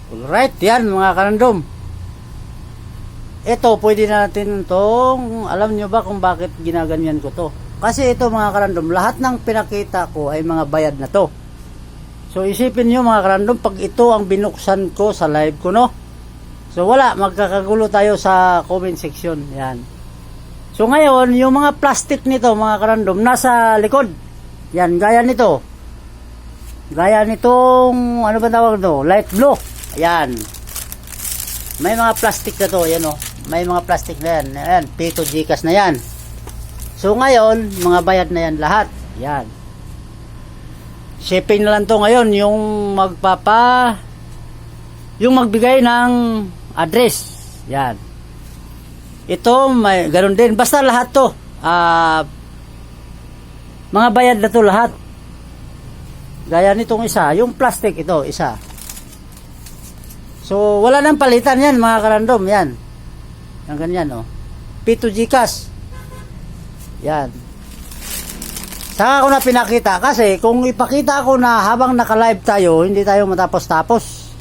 Alright, yan mga karandom. Ito, pwede na natin itong, alam nyo ba kung bakit ginaganyan ko to? Kasi ito mga karandom, lahat ng pinakita ko ay mga bayad na to. So isipin nyo mga karandom, pag ito ang binuksan ko sa live ko, no? So wala, magkakagulo tayo sa comment section. Yan. So ngayon, yung mga plastic nito mga karandom, nasa likod. Yan, gaya nito. Gaya nitong, ano ba tawag ito? Light blue. Ayan. May mga plastic na to. Ayan o. May mga plastic na yan. Ayan. Pito Gcash na yan. So ngayon, mga bayad na yan lahat. Ayan. Shipping na lang to ngayon. Yung magbigay ng address. Ayan. Ito, may ganun din. Basta lahat to. Mga bayad na to lahat. Gaya nitong isa. Yung plastic ito, isa. So, wala nang palitan yan, mga karandom. Yan. Yan ganyan, oh. Pito Gcash. Yan. Saka ko na pinakita. Kasi, kung ipakita ko na habang naka-live tayo, hindi tayo matapos-tapos.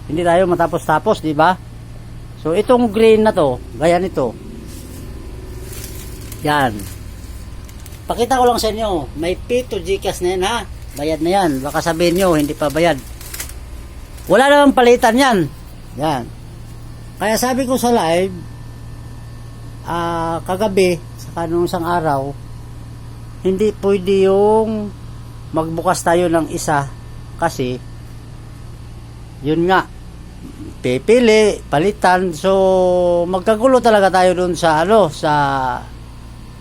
Hindi tayo matapos-tapos, di ba? So, itong green na to, gaya nito. Yan. Pakita ko lang sa inyo. May Pito Gcash na yan, ha? Bayad na yan. Baka sabihin nyo, hindi pa bayad. Wala namang palitan yan. Yan. Kaya sabi ko sa live, kagabi, sa kanong isang araw, hindi pwede yung magbukas tayo ng isa kasi yun nga, pipili, palitan. So, magkagulo talaga tayo dun sa sa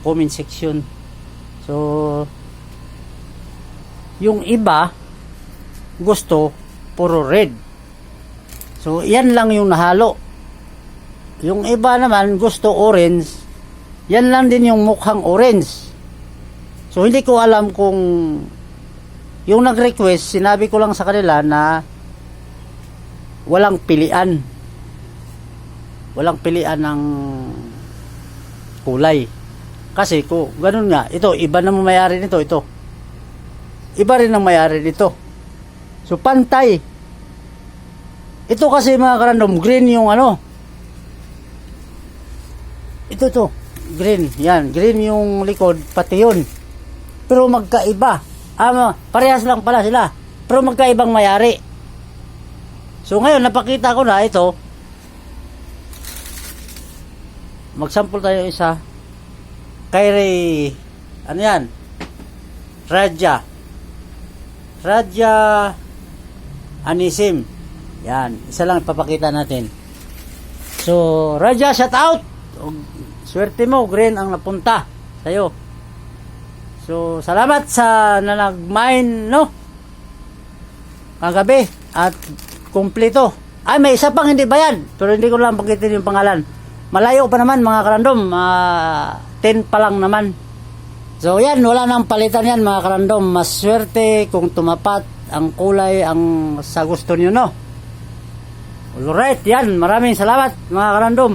comment section. So, yung iba gusto puro red. So, yan lang yung nahalo. Yung iba naman gusto orange. Yan lang din yung mukhang orange. So, hindi ko alam kung yung nag-request, sinabi ko lang sa kanila na walang pilian. Walang pilian ng kulay. Kasi kung ganun nga, ito, iba na may-ari nito, ito. Iba rin ang may-ari nito. So, pantay. Ito kasi mga karandom, green yung ano. Ito. Green. Yan. Green yung likod, pati yun. Pero magkaiba. Parehas lang pala sila. Pero magkaibang may-ari. So, ngayon, napakita ko na ito. Magsample tayo isa. Kay ano yan? Radya Anisim. Yan, isa lang ipapakita natin. So, Radya, shout out. Swerte mo, green ang napunta sa'yo. So, salamat sa nag-mine, no? Kagabi. At kumpleto. Ay, may isa pang hindi bayad. Pero hindi ko lang pagkitin yung pangalan. Malayo pa naman, mga karandom. 10 pa lang naman. So, yan. Wala nang palitan yan, mga karandom. Mas swerte kung tumapat ang kulay ang sa gusto nyo, no? Alright, yan. Maraming salamat, mga karandom.